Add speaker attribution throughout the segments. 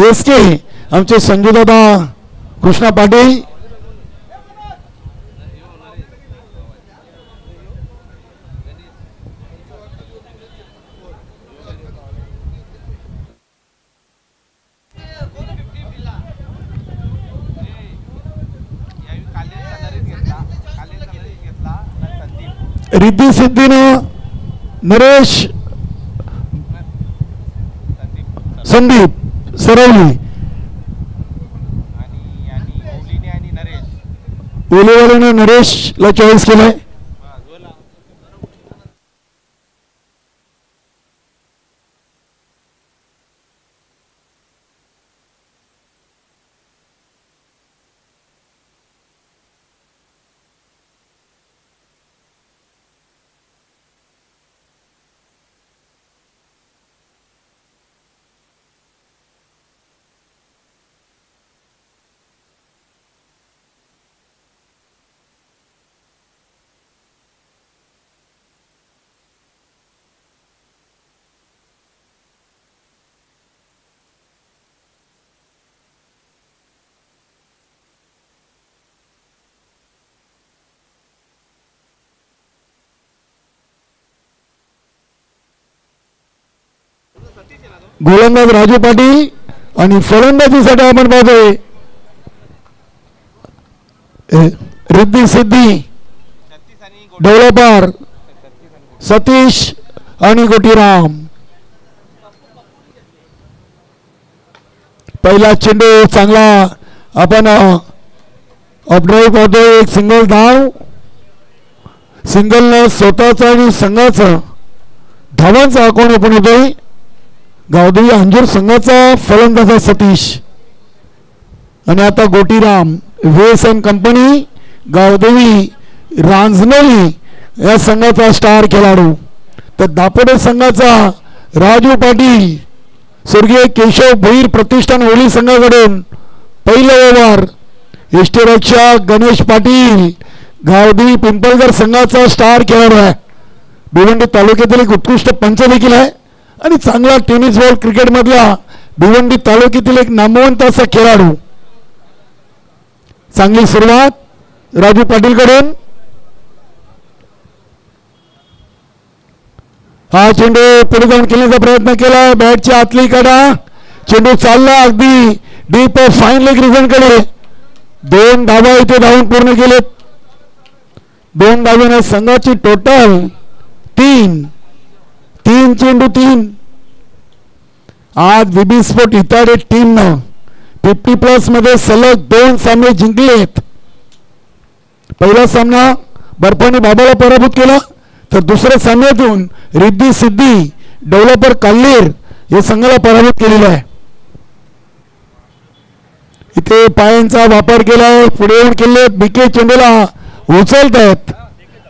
Speaker 1: SK आमचे संजूदादा Krishna Patil. Riddhi सिद्धीनं Naresh Sandeep Saravali ओलीवाल्यानं नरेशला choice केलंय. गोलंदाज राजू पाटील आणि फलंदाजीसाठी आपण पाहतोय रिद्धी सिद्धी डेव्हलपर सतीश आणि गोटीराम. पहिला चेंडू चांगला आपण अपड्राईव्ह पाहतोय. एक सिंगल धाव, सिंगलनं स्वतःचा आणि संघाचा धावांचा अकाउंट ओपन होतोय. गावदेवी अंजूर संघाचा फलंदाज सतीश आणि आता गोटीराम वेस अँड कंपनी गावदेवी रांजणोली या संघाचा स्टार खेळाडू. तर दापोडे संघाचा राजू पाटील स्वर्गीय केशव भोईर प्रतिष्ठान ओली संघाकडून पहिलं ओव्हर. यष्टीरक्षक गणेश पाटील गावदेवी पिंपळगर संघाचा स्टार खेळाडू आहे. भिवंडी तालुक्यातील एक उत्कृष्ट पंच देखील आहे आणि चांगला टेनिस बॉल क्रिकेट मधला भिवंडी तालुक्यातील एक नामवंत असा खेळाडू. चांगली सुरुवात राजू पाटील कडून. हा चेंडू पुढे जाऊन खेळण्याचा प्रयत्न केला. बॅटच्या आतली कडा चेंडू चालला अगदी डीप फाईन लेग रिजन कडे. 2 धावा इथे धावून पूर्ण केलेत. 2 धावेने संघाची टोटल 3 चेंडू 3. आज बीबी स्पोर्ट इताडे टीमनं 50+ मध्ये सलग 2 सामने जिंकलेत. पहिला सामना बर्फाने बाबाला पराभूत केला, तर दुसऱ्या सामन्यातून रिद्धी सिद्धी डेव्हलपर काल्लेर या संघाला पराभूत केलेला आहे. इथे पायांचा वापर केलाय. पुढे येऊन केले बीके चेंडूला उचलत आहेत.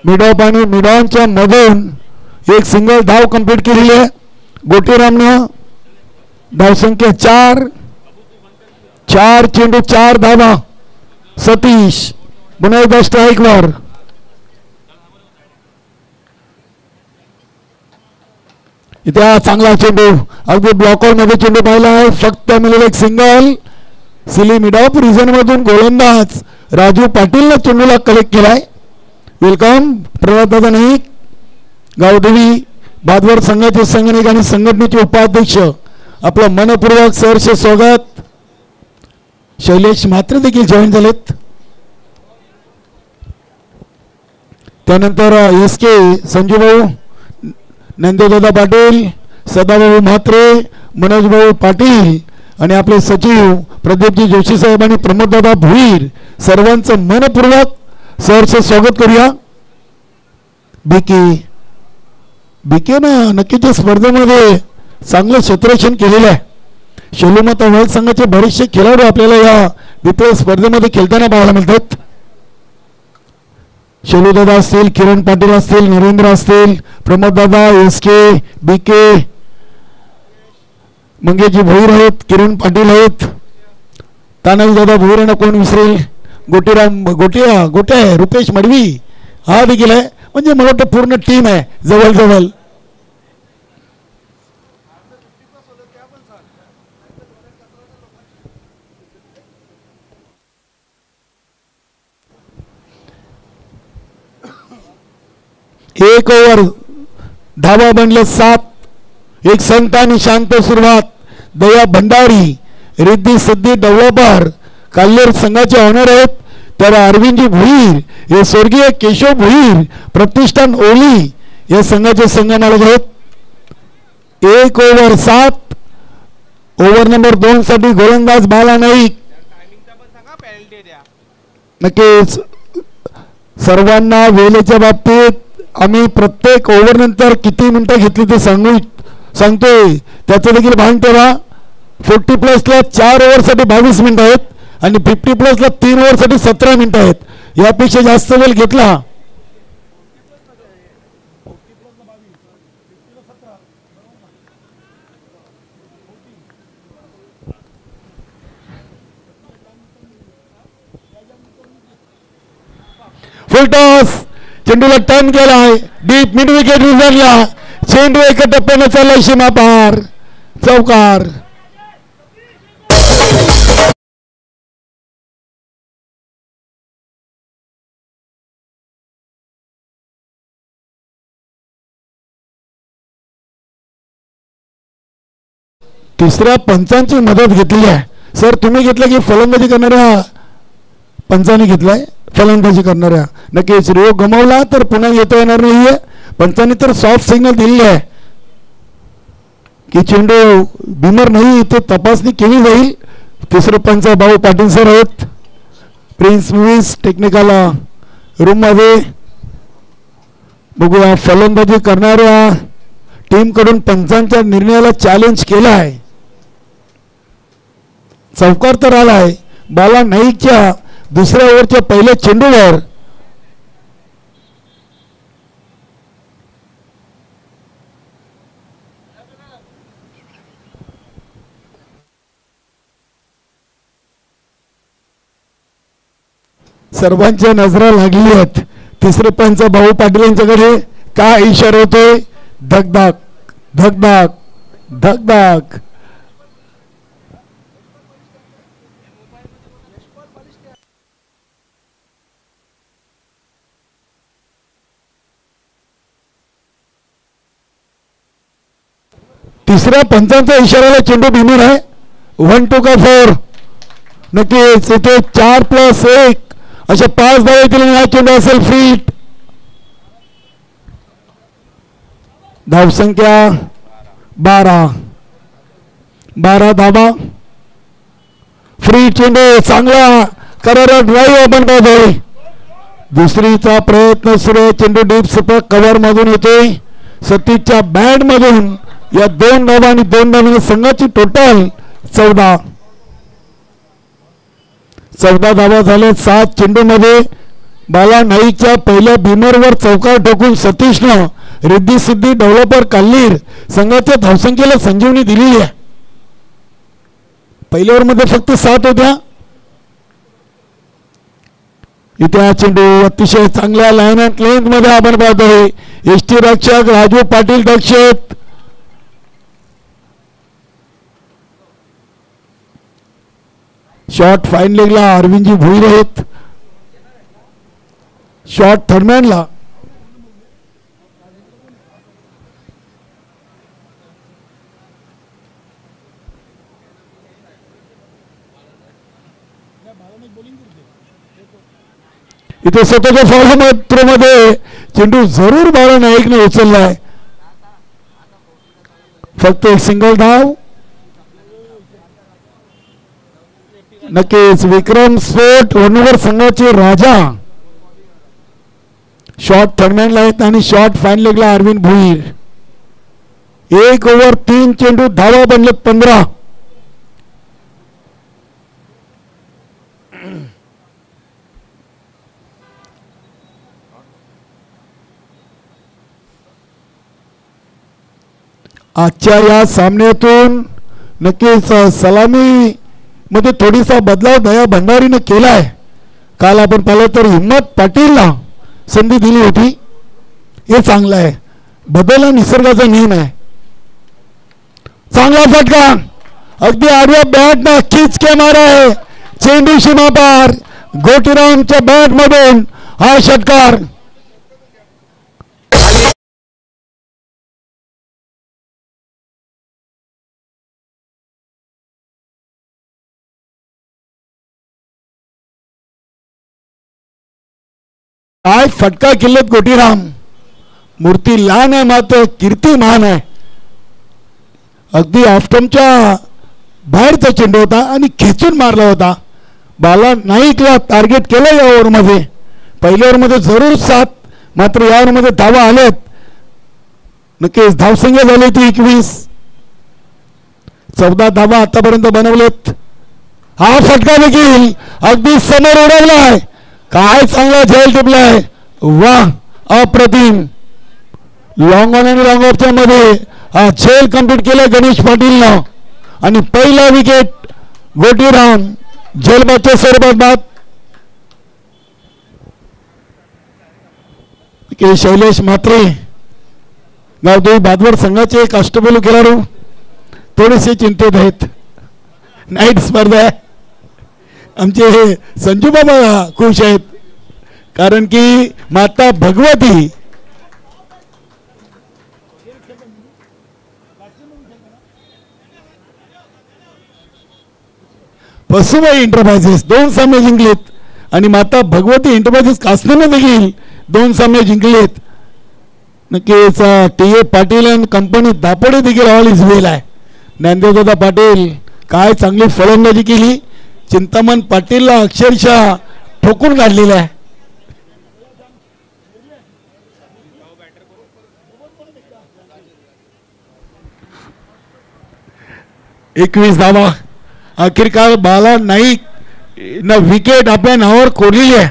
Speaker 1: मिडॉप आणि मिडॉनच्या मधून एक सिंगल धाव कंप्लीट केलेली आहे. गोटीरामनं धावसंख्या 4 चेंडू 4 धावा. सतीश पुन्हा एकदा स्ट्राईकवर. इथे हा चांगला चेंडू अगदी ब्लॉकआउट मध्ये चेंडू पाहिला आहे. फक्त मिळेल एक सिंगल. सिली मिडॉप रिजन मधून गोलंदाज राजू पाटीलनं चेंडूला कलेक्ट केलाय. वेलकम प्रल्हाददादा नाईक गावदेवी बादवर संघाचे संघटक आणि संघटनेचे उपाध्यक्ष आपलं मनपूर्वक सहर्ष स्वागत. शैलेश मात्र देखील जॉईन झालेत. त्यानंतर एसके संजूभाऊ नंदेदादा पाटील, सदाभाऊ म्हात्रे, मनोजभाऊ पाटील आणि आपले सचिव प्रदीपजी जोशी साहेब आणि प्रमोददादा भोईर सर्वांचं मनपूर्वक सहर्ष स्वागत करूया. बीके ना नक्कीच स्पर्धेमध्ये चांगलं क्षेत्ररक्षण केलेलं आहे. शेलूमाता वर्ल्ड संघाचे बरेचसे खेळाडू आपल्याला या विपुल स्पर्धेमध्ये खेळताना पाहायला मिळतात. शेलूदादा असतील, किरण पाटील असतील, नरेंद्र असतील, प्रमोददादा, एसके, बीके, मंगेशजी भोईर आहेत, किरण पाटील आहेत, तानाजीदादा भोईर यांना कोण विसरेल. गोटीराम गोटे रुपेश मडवी हा देखील आहे. म्हणजे मला वाटतं पूर्ण टीम आहे जवळ. एक ओव्हर धावा बनले 7. एक संत आणि शांत सुरुवात. दया भंडारी रिद्धी सिद्धी डेव्हलपर काल्हेर संघाचे ऑनर आहेत. तर अरविंदजी भुईर हे स्वर्गीय केशव भुईर प्रतिष्ठान ओली या संघाचे संघ मालक आहेत. 1 ओव्हर 7. ओव्हर नंबर 2 साठी गोलंदाज बाला नाईक. नक्कीच सर्वांना वेळेच्या बाबतीत आम्ही प्रत्येक ओव्हर नंतर किती मिनिटं घेतली ते सांगतोय त्याचं देखील भान ठेवा. 40+ ला 4 ओव्हरसाठी 22 मिनिटं आहेत आणि 50+ ला 3 ओव्हरसाठी 17 मिनिटं आहेत. यापेक्षा जास्त वेळ घेतला फुल टॉस. चेंडूला टर्न केलाय डीप मिड विकेट विझरला. चेंडू एका टप्प्याने चाललाय सीमा पार. चौकार. तिसऱ्या पंचांची मदत घेतली आहे. सर तुम्ही घेतलं की फलंदाजी करणाऱ्या पंचांनी घेतलाय? फलंदाजी करणाऱ्या. नक्कीच रिओ गमावला तर पुन्हा येता येणार नाहीये. पंचांनी तर सॉफ्ट सिग्नल दिलेले आहे की चेंडू बिमर नाही ते तपासणी केली जाईल. तिसरे पंच भाऊ पाटील सर आहेत. प्रिन्स मूव्हीज टेक्निकल रूम मध्ये. बघूया फलंदाजी करणाऱ्या टीम कडून पंचांच्या निर्णयाला चॅलेंज केलं आहे. चौकार तर आलाय. बाला नाईकच्या दुसऱ्या ओव्हरच्या पहिल्या चेंडूवर सर्वांच्या नजरा लागली आहेत. तिसरे पंच भाऊ पाटील यांच्याकडे काय इशारा होतोय? धकधक धकधक धकधक. तिसऱ्या पंचांच्या इशाऱ्याला चेंडू बिमर आहे. 1-2 का 4. नक्कीच इथे 4+1 अशा 5 धावा येतील. हा चेंडू असेल फ्रीट. धावसंख्या 12 धावा. फ्री चेंडू चांगला करारा ड्राईव्ह आपण पाहतोय. दुसरीचा प्रयत्न सुरू. चेंडू डीप सपक कव्हर मधून येतोय. सतीशच्या बॅट मधून या 2 धावा आणि 2 धावांनी संघाची टोटल 14 धावा झाल्या 7 चेंडू मध्ये. बाला नाईकच्या पहिल्या बिमरवर चौकार ठोकून सतीशनं रिद्धी सिद्धी डेव्हलपर काल्हेर संघाच्या धावसंख्येला संजीवनी दिलेली आहे. पहिल्या ओव्हर मध्ये फक्त 7 होत्या. इथे हा चेंडू अतिशय चांगल्या लाईन अँड लेंथ मध्ये आपण पाहतोय. एसटी रक्षक राजू पाटील दक्षित. शॉट फाईन लेगला अरविंदजी भुईर आहेत. शॉट थर्डमॅनला इथे स्वतःच्या फॉर्ममध्ये चेंडू जरूर बाला नाईकने उचललाय. फक्त एक सिंगल धाव. नक्कीच विक्रम स्पोर्ट वनवर संघाचे राजा शॉट थर्डमॅनला आहेत आणि shot fine लेगला Arvind Bhuir. 1 over 3 चेंडू धावा बनले 15. आजच्या या सामन्यातून नक्कीच सलामी मध्ये थोडीसा बदलाव दया भंडारीने केलाय. काल आपण पाहिलं तर हिम्मत पाटीलला संधी दिली होती. हे चांगलं आहे. बदल हा निसर्गाचा नियम आहे. चांगला फटका अगदी आडव्या बॅट ना खिच के मारा आहे. चेंडू सीमा पार. गोटीरामच्या बॅट मधून हा षटकार. काय फटका केलेत गोटीराम. मूर्ती लहान आहे मात्र कीर्ती महान आहे. अगदी ऑफस्टंपच्या बाहेरचा चेंडू होता आणि खेचून मारला होता. बाला नाईकला टार्गेट केलं या ओव्हरमध्ये. पहिल्या ओव्हरमध्ये जरूर 7 मात्र या ओव्हरमध्ये धावा आल्यात. नक्कीच धावसंख्या झाली ती 21. 14 धावा आतापर्यंत बनवलेत. हा फटका देखील अगदी समोर उडवलाय. काय चांगला झेल टिपलाय. वाह अप्रतिम. लॉंग ऑन आणि लॉंग ऑफच्या मध्ये हा झेल कंप्लीट केला गणेश पाटीलनं आणि पहिला विकेट गोटीराम झेलबादच्या स्वरूपात बाद. शैलेश म्हात्रे गावदेवी बादवड संघाचे एक अष्टपैलू खेळाडू थोडेसे चिंतित आहेत. नाईट स्पर्धा आहे. आमचे हे संजू बाबा खुश आहेत कारण की माता भगवती पसुबाई एंटरप्राइजेस 2 सामने जिंकलेत आणि माता भगवती एंटरप्राइजेस कासनेने देखील 2 सामने जिंकलेत. नक्कीच टी.ए. पाटील आणि कंपनी दापोडे देखील ऑल इज वेल आहे. ज्ञानदेवदादा पाटील काय चांगली फलंदाजी केली. चिंतामण पाटीलला अक्षरशः ठोकून काढलेला आहे. एकवीस धावा. आखिरकार बाला नाईक न विकेट आपल्या नावावर कोरलेली आहे.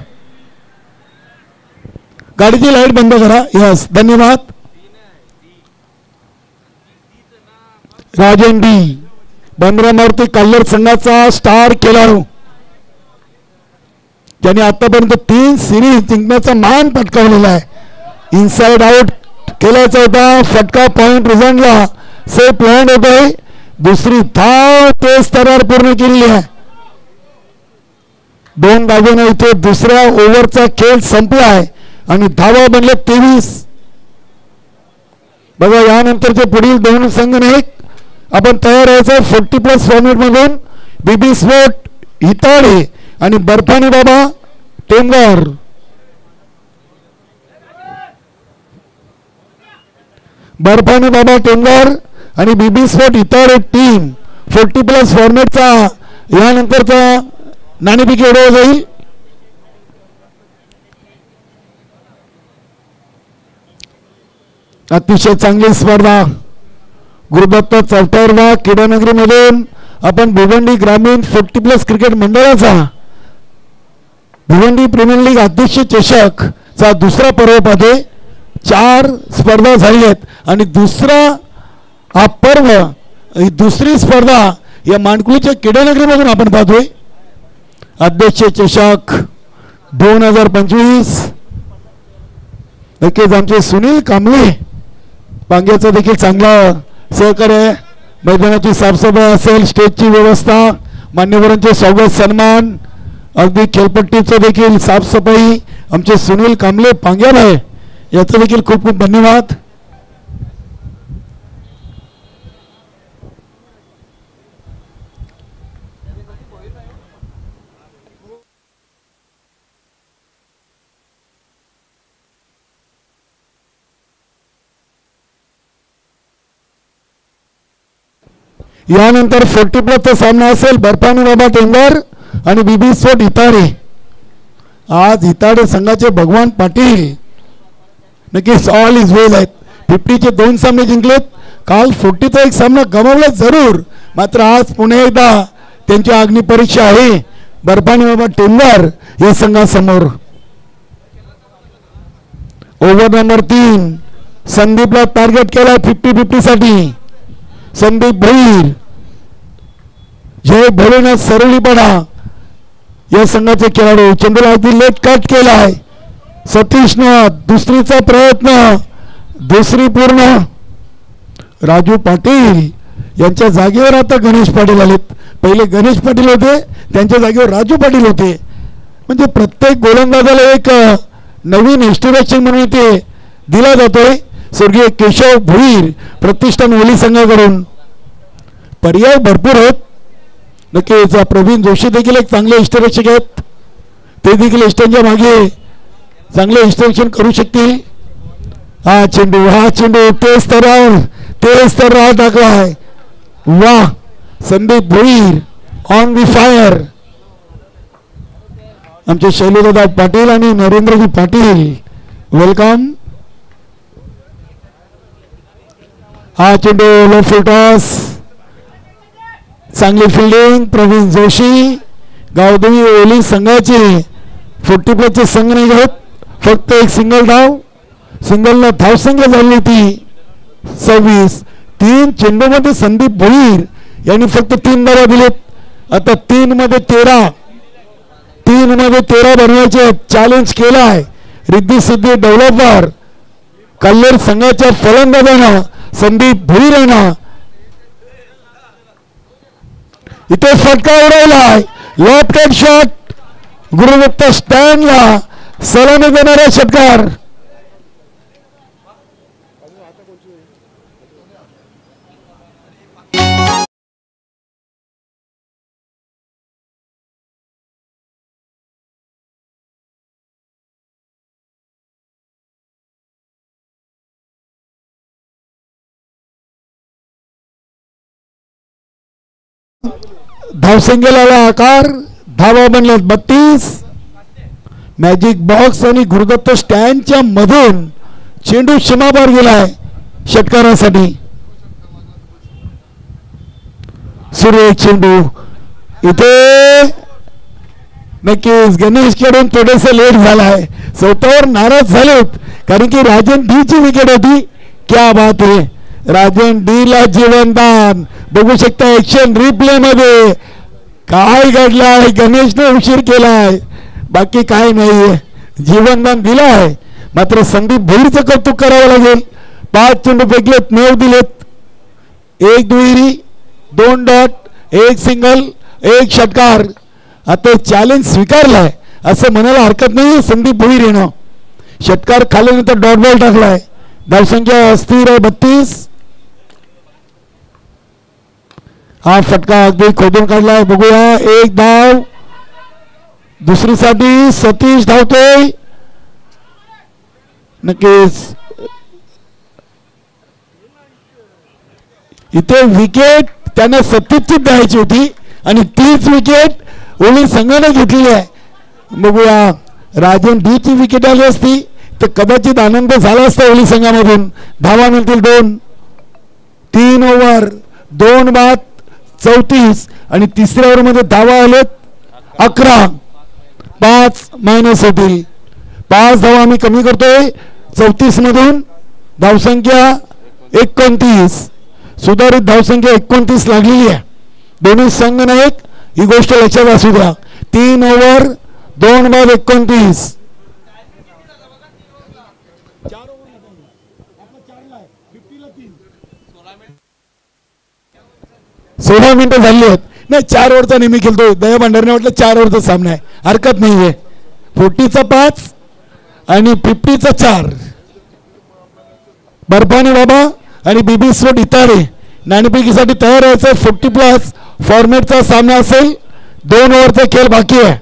Speaker 1: गाडीची लाईट बंद करा. यस धन्यवाद. राजन डी बंद्रामारुती कल्लर संघाचा स्टार खेळाडू ज्याने आतापर्यंत 3 सिरीज जिंकण्याचा मान पटकावलेला आहे. इनसाइड आउट केल्याचा होता. फटका पॉइंट रिझल्टला सेफ लँड होतोय. दुसरी धाव ते स्तरावर पूर्ण केलेली आहे. 2 धावेने इथे दुसऱ्या ओव्हरचा खेळ संपलाय आणि धावा बनले 23. बघा यानंतरचे पुढील 2 संघ नाही आपण तयार व्हायचं 40+ फॉर्मॅट मधून. बीबी स्पोर्ट हिताळे आणि बर्फानी बाबा टेमगार. बर्फानी बाबा टेमगार आणि बीबी स्पोर्ट हिताळे टीम 40+ फॉर्मॅटचा यानंतरचा नाणेफेकी उडवला जाईल. अतिशय चांगली स्पर्धा. गुरुदत्त चौथ्यावर क्रीडानगरी मधून आपण भिवंडी ग्रामीण 40+ क्रिकेट मंडळाचा भिवंडी प्रीमियर लीग अध्यक्ष चषक चा दुसरा पर्व पाहते. 4 स्पर्धा झालेल्या आहेत आणि दुसरा हा पर्व ही दुसरी स्पर्धा या मानकुलीच्या क्रीडानगरी मधून आपण पाहतोय. अध्यक्ष चषक 2025. नक्कीच आमचे सुनील कांबळे पांग्याचा देखील चांगला सहकार्य. मैदानाची साफसफाई असेल, स्टेजची व्यवस्था, मान्यवरांचे स्वागत सन्मान, अगदी खेळपट्टीचं देखील साफसफाई आमचे सुनील कांबळे पांग्याला आहे. याचा देखील खूप खूप धन्यवाद. यानंतर 40+ सामना असेल बर्फानी बाबा टेंगर आणि बीबी स्पोर्ट हिताळे. आज हिताळे संघाचे भगवान पाटील नक्कीच ऑल इज वेल आहेत. 50चे 2 सामने जिंकलेत. काल 40चा एक सामना गमावला जरूर मात्र आज पुन्हा एकदा त्यांची अग्निपरीक्षा आहे बर्फानी बाबा टेंगर या संघासमोर. ओव्हर नंबर 3 संदीपला टार्गेट केला 50-50 साठी. संदीप भैर जय भोलेनाथ सरळीपडा या संघाचे खेळाडू. चंद्रला अगदी लेट कट केलाय. सतीशनं दुसरीचा प्रयत्न, दुसरी पूर्ण. राजू पाटील यांच्या जागेवर आता गणेश पाटील आलेत. पहिले गणेश पाटील होते, त्यांच्या जागेवर राजू पाटील होते. म्हणजे प्रत्येक गोलंदाजाला एक नवीन इंस्ट्रक्शन म्हणून ते दिला जातोय. स्वर्गीय केशव भोईर प्रतिष्ठान ओली संघाकडून. पर्याय भरपूर आहेत. नक्कीच प्रवीण जोशी देखील एक चांगले इष्टरक्षक आहेत. ते देखील इष्टांच्या मागे चांगले इन्स्ट्रक्शन करू शकतील. हा चेंडू तेच तर राह टाकलाय. वा Sandeep Bhoir on the fire. आमचे शैलूदादा पाटील आणि नरेंद्रजी पाटील वेलकम. हा चेंडू लो फुल टॉस. चांगली फिल्डिंग प्रवीण जोशी. गावदेवी ओली संघाचे 40+ संघ नाही घेत, फक्त एक सिंगल धाव. सिंगलला धावसंख्या झाली ती 26. 3 चेंडूमध्ये संदीप भोईर यांनी फक्त 3 धावा दिलेत. आता 3 मध्ये 13 बनवायचे चॅलेंज केलाय रिद्धी सिद्धी डेव्हलपर कल्लेर संघाच्या फलंदाजांना संदीप भोईर यांना. इथे फटका उडवलाय. Lofted shot. गुरुदत्त स्टँडला सलामी देणारा षटकार. धावसंख्येला आकार. धावा बनल्यात 32. मॅजिक बॉक्स आणि गुरुदत्त स्टँडच्या मधून चेंडू सीमापार गेलाय षटकारासाठी. सुरू एक चेंडू इथे नक्कीच गणेश कडून थोडेसे लेट झालाय. स्वतःवर नाराज झालेत कारण की राजन डी ची विकेट होती. क्या बात आहे. राजन डी ला जीवनदान बघू शकता ऍक्शन रिप्ले मध्ये. काय घडलाय. गणेशने उशीर केलाय बाकी काय नाहीये. जीवनदान दिलाय. मात्र संदीप भोईरचं कौतुक करावं लागेल. 5 चेंडू फेकलेत 9 दिलेत. 1 दुहेरी 2 डॉट 1 सिंगल 1 षटकार. आता चॅलेंज स्वीकारलाय असं म्हणायला हरकत नाही. संदीप भोईर येणं षटकार खाल्यानंतर डॉट बॉल टाकलाय. धावसंख्या स्थिर आहे 32. हा फटका अगदी खोदून काढलाय. बघूया 1 धाव. दुसरीसाठी सतीश धावतोय. नक्कीच इथे विकेट त्यांना सतीशची द्यायची होती आणि तीच विकेट ओली संघाने घेतलेली आहे. बघूया राजन डी ची विकेट आली असती तर कदाचित आनंद झाला असता ओली संघामधून. धावा मिळतील 2. 3 ओव्हर 2 बाद 34 आणि तिसऱ्या ओव्हरमध्ये धावा आलेत 11. 5 मायनस होतील. 5 धावा आम्ही कमी करतोय 34 मधून. धावसंख्या 29. सुधारित धावसंख्या 29 लागलेली आहे. दोन्ही संघ नाहीत ही गोष्ट लक्षात असू द्या. 3 ओव्हर 2 बाद 29. 16 मिनिटं झाली आहेत. नाही 4 ओव्हरचा नेहमी खेळतोय. दया भंडारने म्हटलं 4 ओव्हरचा सामना आहे हरकत नाहीये. 40चा 5 आणि 50चा 4. बर्फानी बाबा आणि बीबी स्पोर्ट इतारे नाणेफेकीसाठी तयार व्हायचं. 40+ फॉर्मॅटचा सामना असेल. 2 ओव्हरचा खेळ बाकी आहे.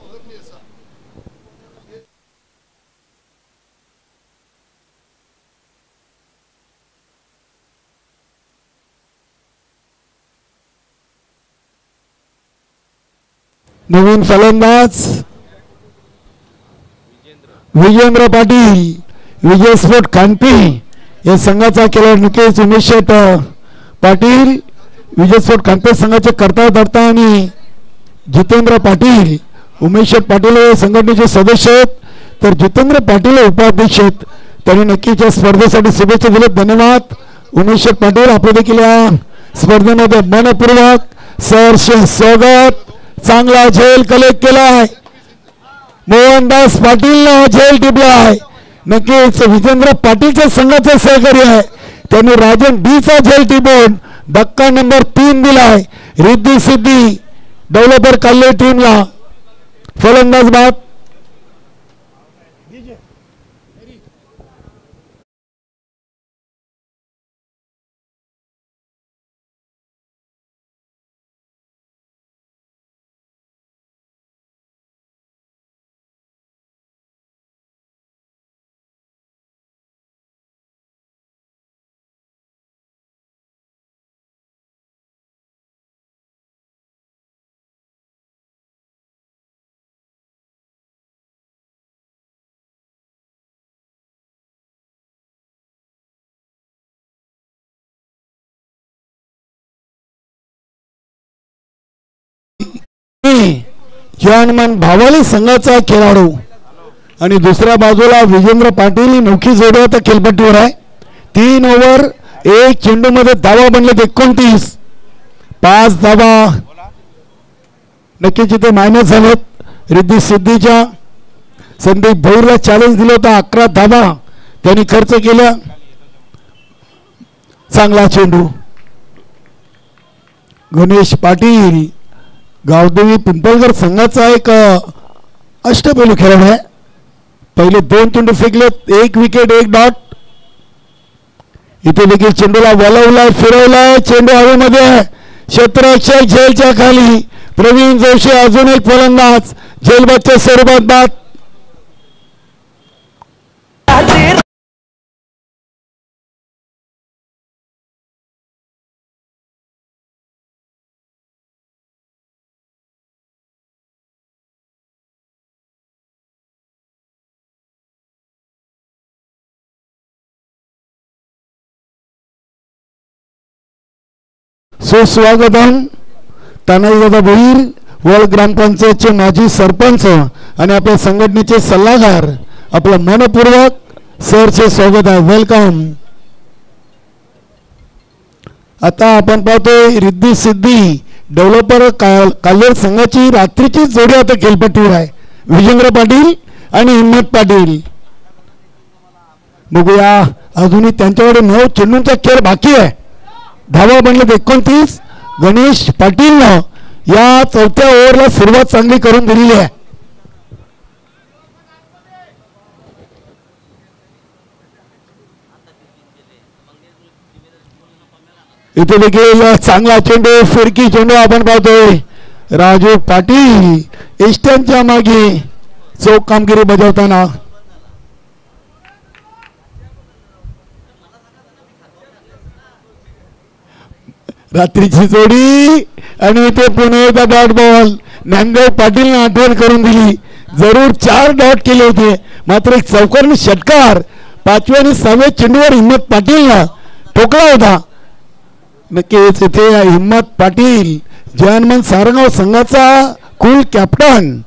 Speaker 1: नवीन फलंदाज विजेंद्र पाटील विजय स्पोर्ट कानपी या संघाचा खेळाडू. नक्कीच उमेश शेट पाटील विजय स्पोर्ट कानपी संघाचे कर्ता धर्ता आणि जितेंद्र पाटील उमेश शेट पाटील हे संघटनेचे सदस्य आहेत तर जितेंद्र पाटील हे उपाध्यक्ष आहेत. त्यांनी नक्कीच या स्पर्धेसाठी शुभेच्छा दिल्यात. धन्यवाद उमेश शेट पाटील. आपण देखील या स्पर्धेमध्ये मनपूर्वक सहर्ष स्वागत. चांगला झेल कलेक्ट केलाय. मोहनदास पाटील झेल टिपलाय. नक्कीच विजेंद्र पाटीलच्या संघाचं सहकार्य आहे. त्यांनी राजन डी चा झेल टिपून धक्का नंबर 3 दिलाय. रिद्धी सिद्धी डेव्हलपर कल्ले टीमला. फलंदाज बाद जॉनमन भावाली संघाचा खेळाडू आणि दुसऱ्या बाजूला विजेंद्र पाटील नौकी जोडी आता खेळपट्टीवर आहे. 3 ओव्हर 1 चेंडू मध्ये धावा बनलेत 29. 5 धावा नक्कीच इथे मायनस झालेत. रिद्धी सिद्धीच्या संदीप भोईरला चॅलेंज दिलं होतं. 11 धावा त्यांनी खर्च केल्या. चांगला चेंडू. गणेश पाटील गावदेवी पिंपळगर संघाचा एक अष्टपैलू खेळाडू आहे. पहिले 2 चेंडू फेकलेत. 1 विकेट 1 डॉट. इथे देखील चेंडूला वळवलाय फिरवलाय. चेंडू हवेमध्ये क्षेत्ररक्षक झेलच्या खाली. प्रवीण जोशी अजून एक फलंदाज झेलबादच्या स्वरूपात बाद. सुस्वागतम तानाजीदादा भोईर वळ ग्रामपंचायतचे माजी सरपंच आणि आपल्या संघटनेचे सल्लागार. आपलं मनपूर्वक सरचे स्वागत आहे. वेलकम. आता आपण पाहतोय रिद्धी सिद्धी डेव्हलपर काल्हेर संघाची रात्रीची जोडी आता खेळपट्टीवर आहे. विजेंद्र पाटील आणि हिम्मत पाटील. बघूया अजूनही त्यांच्याकडे 9 चेंडूंचा खेळ बाकी आहे. धावा बनलेत 29. गणेश पाटीलनं या 4थ्या ओव्हरला सुरुवात चांगली करून दिलेली आहे. इथे देखील चांगला चेंडू फिरकी चेंडू आपण पाहतोय. राजू पाटील इष्टांच्या मागे चोख कामगिरी बजावताना. रात्रीची जोडी आणि इथे पुन्हा एकदा डॉट बॉल. ज्ञानदेव पाटीलने आठवण करून दिली. जरूर 4 डॉट केले होते मात्र एक चौकारणी षटकार 5व्या आणि 6व्या चेंडूवर हिम्मत पाटीलला ठोकला होता. नक्कीच इथे हिम्मत पाटील जयनमन सारंगाव संघाचा कुल कॅप्टन.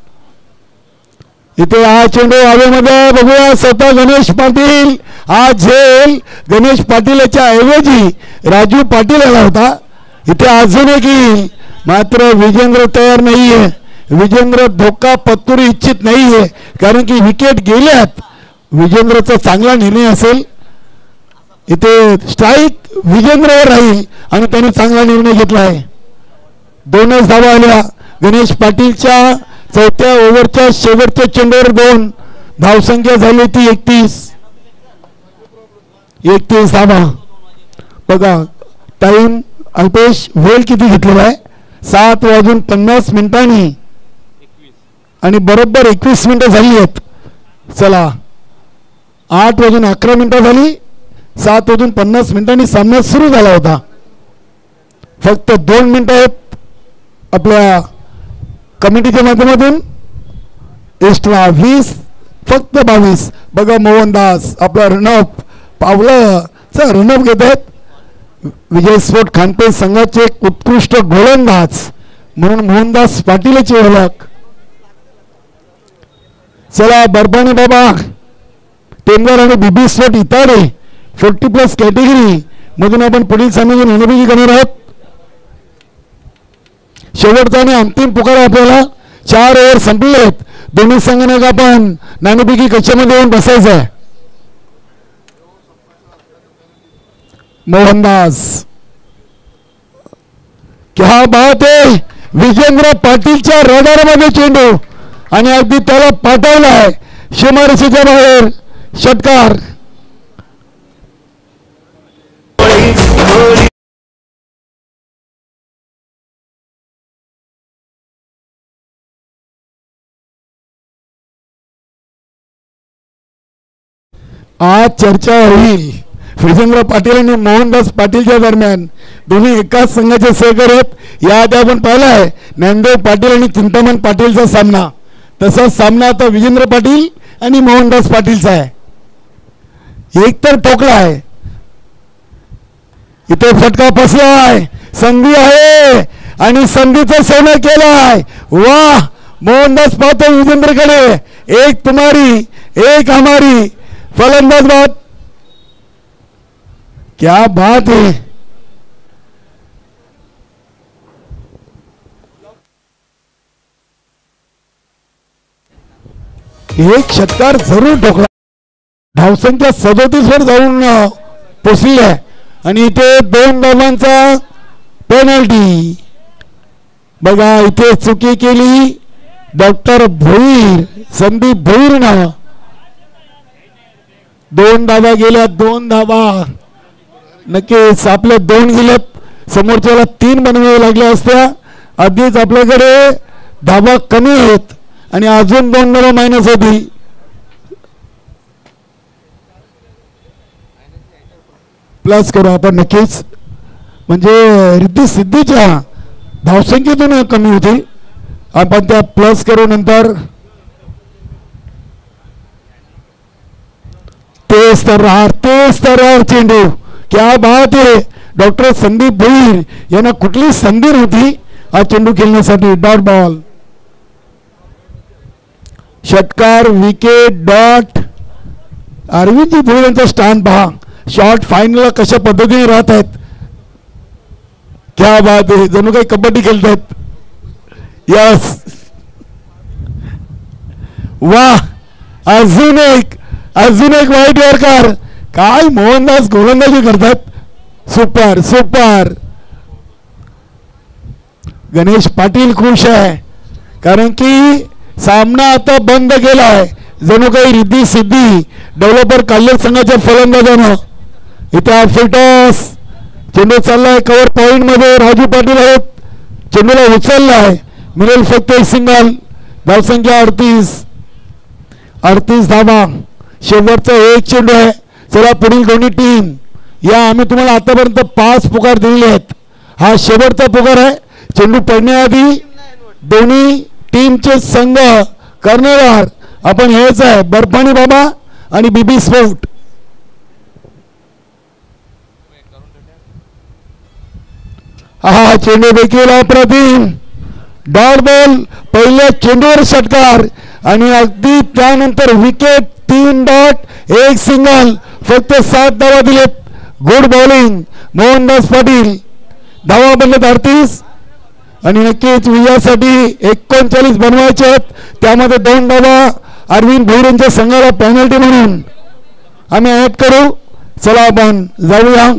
Speaker 1: इथे हा चेंडू हवेमध्ये बघूया. स्वतः गणेश पाटील हा झेल गणेश पाटील याच्या ऐवजी राजू पाटील आला होता. इथे अजून एक येईल मात्र विजेंद्र तयार नाहीये. विजेंद्र धोका पत्करू इच्छित नाहीये कारण की विकेट गेल्यात. विजेंद्रचा चांगला निर्णय असेल. इथे स्ट्राईक विजेंद्रवर राहील आणि त्याने चांगला निर्णय घेतला आहे. 2च धावा आल्या. गणेश पाटीलच्या 4थ्या ओव्हरच्या शेवटच्या चेंडूवर 2 धावसंख्या झाली ती 31 धावा. बघा टाइम अल्पेश वेळ किती घेतलेला आहे. 7:50 आणि बरोबर 21 मिनिटं झाली आहेत. चला 8:11 झाली. 7:50 सामना सुरू झाला होता. फक्त 2 मिनिटं आहेत आपल्या कमिटीच्या माध्यमातून. एक्स्ट्रा 20 फक्त 22. बघा मोहनदास आपला रनअप पावलाचा रनअप घेत आहेत. विजय स्पोर्ट खानपे संघाचे एक उत्कृष्ट गोलंदाज म्हणून मोहनदास पाटीलची ओळख. चला बर्बाने बाबा टेंगर आणि बीबी स्पोर्ट इताडे 40+ कॅटेगरी मधून आपण पुढील सामन्याची नाणेफेक करणार आहोत. शेवटचा आणि अंतिम पुकार आपल्याला. 4 ओव्हर संपले आहेत. दोन्ही संघाने आपण नाणेफेकी कक्षामध्ये येऊन बसायचं आहे. मोहनदास क्या बात आहे. विजेंद्र पाटीलच्या रडारमध्ये चेंडू आणि अगदी त्याला पाठवलाय सीमारेषेच्या बाहेर. षटकार. आज चर्चा होईल विजेंद्र पाटील आणि मोहनदास पाटीलच्या दरम्यान. दोन्ही एकाच संघाचे सहकारी आहेत. याआधी आपण पाहिलाय ज्ञानदेव पाटील आणि चिंतामण पाटीलचा सामना. तसाच सामना आता विजेंद्र पाटील आणि मोहनदास पाटीलचा आहे. एक तर ठोकला आहे. इथे फटका फसला आहे. संधी आहे आणि संधीचा सेवन केलाय. वाह, मोहनदास पाहतो युजेंद्रकडे. एक तुम्हारी एक हमारी. फलंदाज बाद. क्या बात है. एक षटकार जरूर ठोकला. धावसंख्या 37 वर जाऊन पोचली आहे आणि इथे 2 धावांचा पेनल्टी. बघा इथे चुकी केली डॉक्टर भोईर, संदीप भोईर ना. 2 धावा गेल्या, 2 धावा. नक्कीच आपल्या 2 गेल्यात, समोरच्याला 3 बनवावे लागल्या असत्या. आधीच आपल्याकडे धावा कमी आहेत आणि अजून 2 धावा मायनस होतील. प्लस करू आपण नक्कीच, म्हणजे रिद्धी सिद्धीच्या धावसंख्येतून कमी होतील. आपण त्या प्लस करू नंतर. तेच तर चेंडू. क्या बात आहे. डॉक्टर संदीप भोईर यांना कुठली संधी नव्हती हा चेंडू खेळण्यासाठी. Dot ball. षटकार, विकेट, डॉट. अरविंदजी भोईर यांचा स्टॅन्ड पहा. शॉर्ट फायनल कशा पद्धतीने राहत आहेत. क्या बात आहे. जणू काही कबड्डी खेळतात. यस. वाह, अजून एक वाईट यॉर्कर. काय मोहनदास गोलंदाजी करतात. Super super. गणेश पाटील खुश आहे कारण की सामना आता बंद केलाय. जणू काही रिद्धी सिद्धी डेव्हलपर काल्ले संघाच्या फलंदाजानं. इथे फिटॉस. चेंडू चाललाय कव्हर पॉइंट मध्ये. राजू पाटील आहेत. चेंडूला उचललाय. मिळेल फक्त एक सिंगल. धावसंख्या 38 धावा. शेवटचा एक चेंडू आहे. चला पुढील दोन्ही टीम या. आम्ही तुम्हाला आतापर्यंत 5 पुकार दिलेले आहेत. हा शेवटचा पुकार आहे. चेंडू पडण्याआधी दोन्ही टीमचे संघ कर्णधार आपण हेच आहे, बर्फानी बाबा आणि बीबी स्पोर्ट. हा चेंडू देखील अप्रतिम. Dot ball. पहिल्या चेंडूवर षटकार आणि अगदी त्यानंतर विकेट. 3 dot 1 single. फक्त 7 धावा दिलेत. Good bowling Mohandas Patil. धावा बनलेत 38 आणि नक्कीच विजयासाठी 39 बनवायचे आहेत. त्यामध्ये 2 धावा अरविंद भोईर यांच्या संघाला पेनल्टी म्हणून आम्ही ऍड करू. चला आपण जाऊया.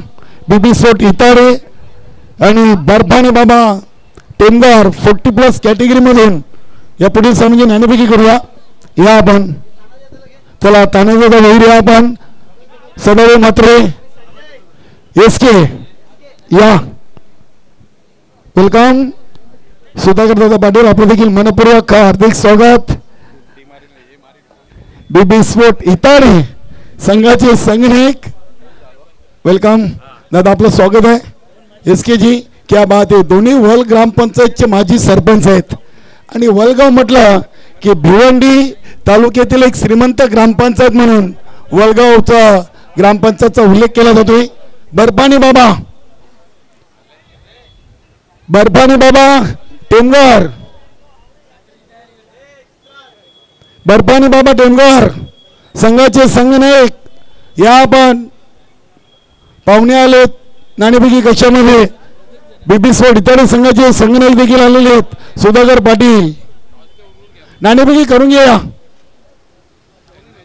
Speaker 1: बीबी स्पोर्ट इतारे आणि बर्फानी बाबा टेमगार 40+ कॅटेगरीमधून या पुढील सामन्याची नाणेफेकी करूया. या आपण. चला तानाजीचा वैर या आपण. सदैव मात्रे SK या. वेलकम. सुधाकर दादा पाटील आपलं देखील मनपूर्वक हार्दिक स्वागत. बीबी स्पोर्ट इतारे संघाचे संघनायक वेलकम दादा, आपलं स्वागत आहे. SK जी क्या बात आहे. दोन्ही वल ग्रामपंचायतचे माजी सरपंच आहेत आणि वलगाव म्हटलं की भिवंडी तालुक्यातील एक श्रीमंत ग्रामपंचायत म्हणून वलगावचा ग्रामपंचायतचा उल्लेख केला जातोय. बर्फानी बाबा टेमगार. बर्फानी बाबा टेमगार संघाचे संघनायक या आपण. पाहुणे आलेत नाणेफेकी कक्षामध्ये. बीबी स्पोर्ट इतर संघाचे संघनायक देखील आलेले आहेत. सुधाकर पाटील नाणेफेकी करून घ्या.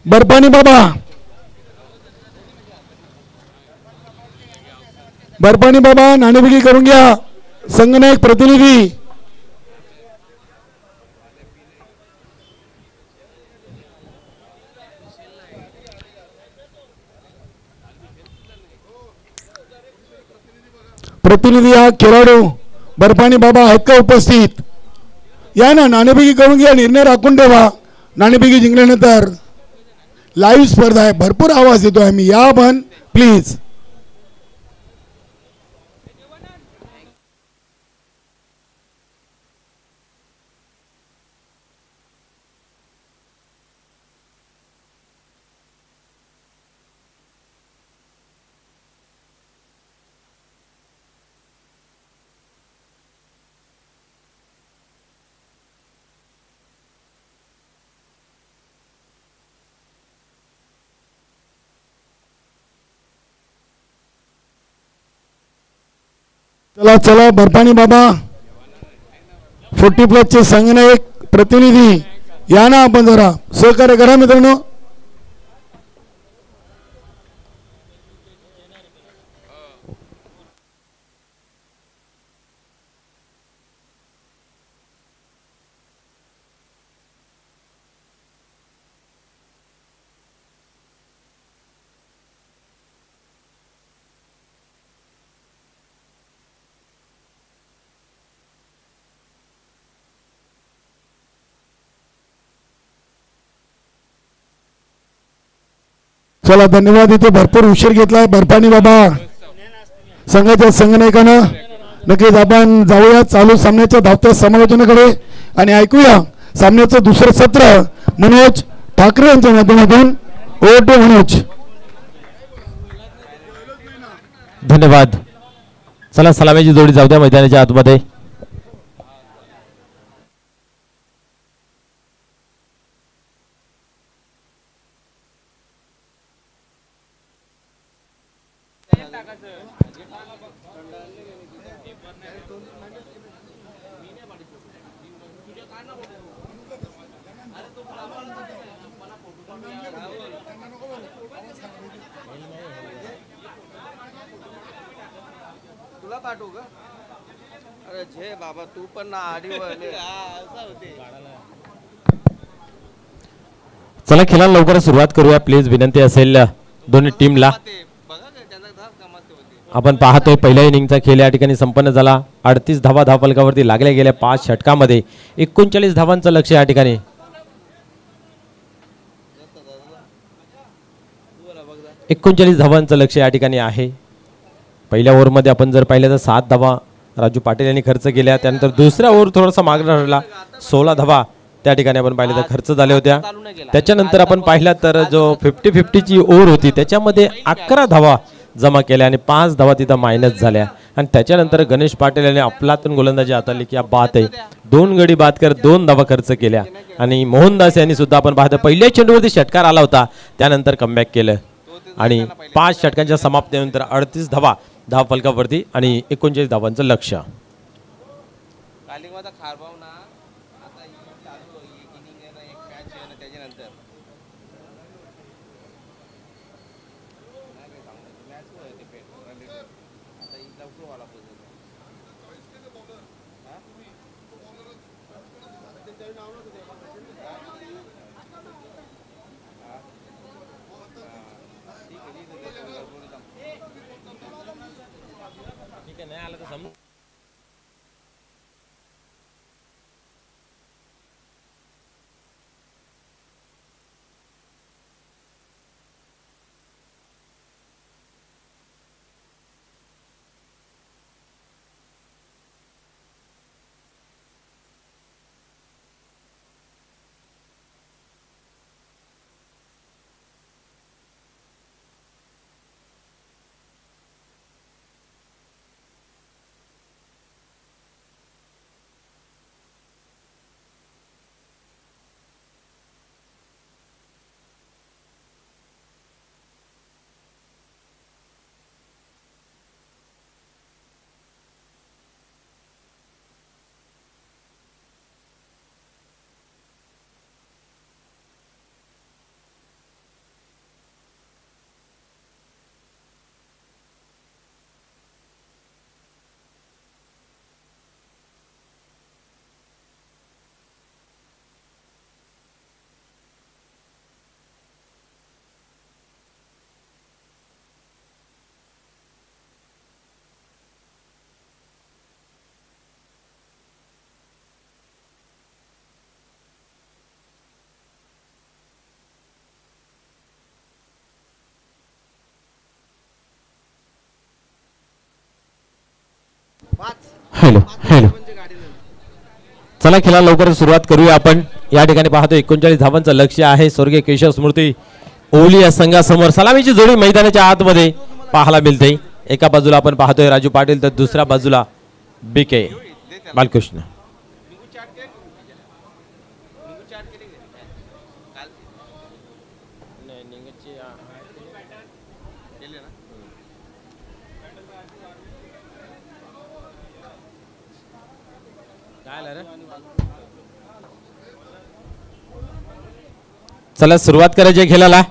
Speaker 1: बर्फानी बाबा नाणेफेकी करून घ्या. संघनायक प्रतिनिधी हा खेळाडू बर्फानी बाबा आहेत का उपस्थित. या ना, नाणेफेकी करून घ्या. निर्णय राखून ठेवा. नाणेफेकी जिंकल्यानंतर लाईव्ह स्पर्धा आहे. भरपूर आवाज येतो आहे. मी या पण प्लीज. चला चला बर्फानी बाबा 40+ चे संघनायक प्रतिनिधी या ना, आपण जरा सहकार्य करा मित्रांनो. चला धन्यवाद. इथे भरपूर उशीर घेतलाय बर्फानी बाबा संघाच्या संघनायकानं. नक्कीच आपण जाऊया चालू सामन्याच्या धावत्या समालोचनाकडे आणि ऐकूया सामन्याचं दुसरं सत्र मनोज ठाकरे यांच्या माध्यमातून. Over to Manoj.
Speaker 2: धन्यवाद. चला सलामीची जोडी जाऊ द्या मैदानाच्या आतमध्ये.
Speaker 3: बाबा तू पण ना आडी
Speaker 2: चला खेळाला लवकर सुरुवात करूया प्लीज. विनंती असेल दोन्ही टीमला. आपण पाहतोय पहिल्या इनिंगचा खेळ या ठिकाणी संपन्न झाला. 38 धावा धावफलकावरती लागल्या गेल्या 5 षटकामध्ये 39 धावांचं लक्ष या ठिकाणी. 39 धावांचं लक्ष या ठिकाणी आहे. पहिल्या ओव्हरमध्ये आपण जर पाहिलं तर 7 धावा राजू पाटील यांनी खर्च केल्या. त्यानंतर दुसऱ्या ओव्हर थोडासा मागला ठरला. 16 धावा त्या ठिकाणी आपण पाहिलं तर खर्च झाल्या होत्या. त्याच्यानंतर आपण पाहिला तर जो 50-50ची ओव्हर होती त्याच्यामध्ये 11 धावा जमा केल्या आणि 5 धावा तिथं मायनस झाल्या. आणि त्याच्यानंतर गणेश पाटील यांनी आपलातून गोलंदाजी हाताळली की बात आहे. 2 गडी बाद कर 2 धावा खर्च केल्या. आणि मोहनदास यांनी सुद्धा आपण पाहतो पहिल्या चेंडूवरती षटकार आला होता त्यानंतर कमबॅक केलं आणि 5 षटकांच्या समाप्तीनंतर 38 धावा धावफलकावरती आणि 39 धावांचं लक्ष. Hello hello. चला खेळाला लवकर सुरुवात करूया आपण. या ठिकाणी पाहतो 39 धावांचं लक्ष आहे. स्वर्गीय केशव स्मृती ओली या संघासमोर सलामीची जोडी मैदानाच्या आतमध्ये पाहायला मिळते. एका बाजूला आपण पाहतोय राजू पाटील तर दुसऱ्या बाजूला BK बालकृष्ण. चला सुरुवात करायची खेळाला.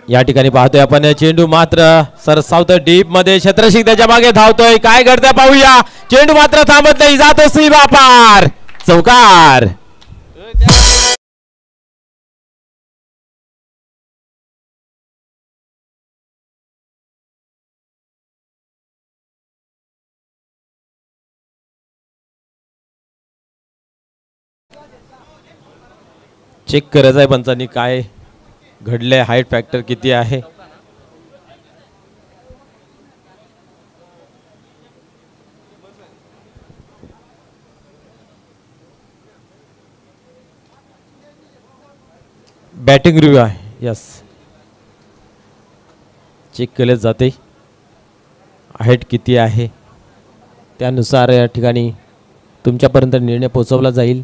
Speaker 2: या ठिकाणी पाहतोय आपण चेंडू मात्र सरसावतोय डीप मध्ये. क्षेत्रशिक त्याच्या मागे धावतोय. काय घडतंय पाहूया. चेंडू मात्र थांबत नाही. जातो सीमा पार. चौकार. चेक करायचं आहे पंचांनी काय घडलंय. हाईट फॅक्टर किती आहे. बॅटिंग रिव्ह्यू आहे. यस चेक केले जाते. हाईट किती आहे त्यानुसार या ठिकाणी तुमच्यापर्यंत निर्णय पोहोचवला जाईल.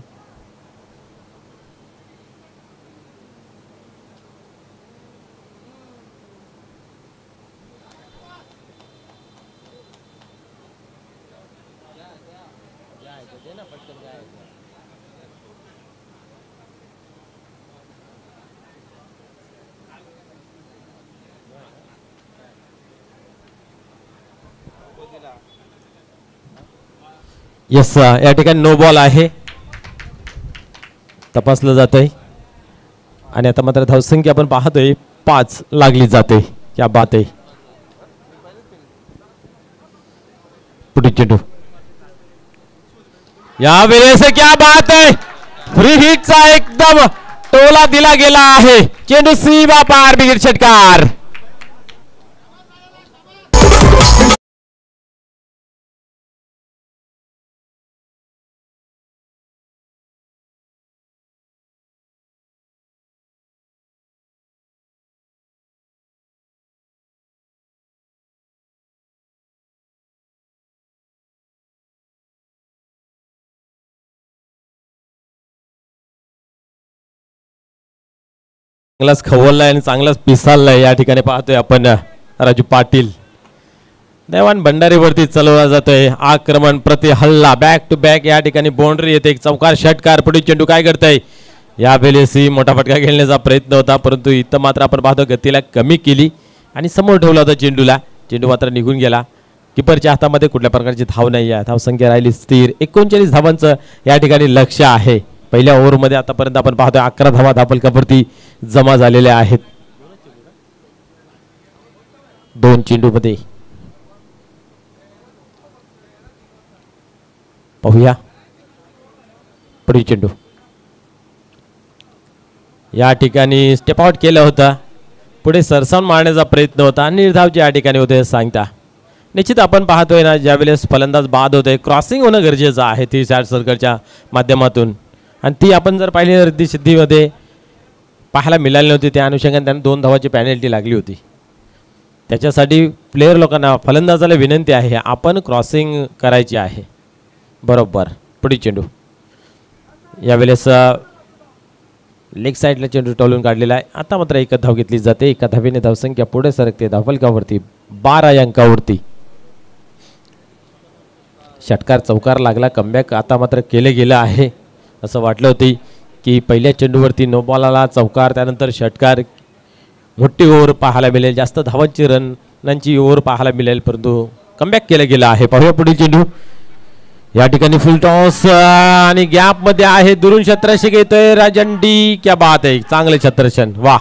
Speaker 2: यस या ठिकाणी नो बॉल आहे. तपासलं जात आहे आणि आता मात्र धावसंख्या आपण पाहतोय 5 लागली जाते. क्या बात आहे. पुढे चेंडू यावेळेस क्या बात आहे. फ्री हिटचा एकदम टोला दिला गेला आहे. चेंडू सीमा पार. बिगर षटकार. चांगलाच खवललाय आणि चांगलाच पिसाललाय. या ठिकाणी पाहतोय आपण राजू पाटील. देवान भंडारीवरती चालवला जातोय. आक्रमण प्रति हल्ला बॅक टू बॅक. या ठिकाणी बाउंड्री येते. एक चौकार षटकार. पुढे चेंडू काय करताय. या वेळेसही मोठा फटका खेळण्याचा प्रयत्न होता परंतु इथं मात्र आपण पाहतो गतीला कमी केली आणि समोर ठेवला होता चेंडूला. चेंडू मात्र निघून गेला. किपरच्या हातामध्ये कुठल्या प्रकारची धाव नाही आहे. धावसंख्या राहिली स्थिर. 39 धावांचं या ठिकाणी लक्ष्य आहे. पहिल्या ओव्हरमध्ये आतापर्यंत आपण पाहतोय 11 धावा धापलकावरती जमा झालेल्या आहेत. 2 चेंडूमध्ये पाहूया. पुढे चेंडू या ठिकाणी स्टेप आउट केला होता. पुढे सरसावून मारण्याचा प्रयत्न होता. निर्धाव जे या ठिकाणी होते सांगता. निश्चित आपण पाहतोय ना ज्यावेळेस फलंदाज बाद होते क्रॉसिंग होणं गरजेचं आहे 30 यार्ड सर्कलच्या माध्यमातून आणि ती आपण जर पाहिली तर सिद्धीमध्ये पाहायला मिळाली नव्हती. त्या अनुषंगाने त्यांना 2 धावाची पॅनल्टी लागली होती. त्याच्यासाठी प्लेयर लोकांना फलंदाजाला विनंती आहे आपण क्रॉसिंग करायची आहे. बरोबर. पुढे चेंडू यावेळेस लेग साईडला चेंडू टोलून काढलेला आहे. आता मात्र 1 धाव घेतली जाते. 1 धावेने धावसंख्या पुढे सरकते धावफलकावरती 12 अंकावरती. षटकार चौकार लागला. कमबॅक आता मात्र केले गेलं आहे. असं वाटलं होती की पहिल्या चेंडूवरती नो बॉलला चौकार त्यानंतर षटकार. मोठी ओव्हर पाहायला मिळेल. जास्त धावांची रनांची ओव्हर पाहायला मिळेल परंतु कमबॅक केलं गेलं आहे. पाहूया पुढील चेंडू. या ठिकाणी फुल टॉस आणि गॅप मध्ये आहे. दुरून क्षेत्ररक्षक येतोय राजंडी. क्या बात आहे. चांगले क्षेत्ररक्षण. वा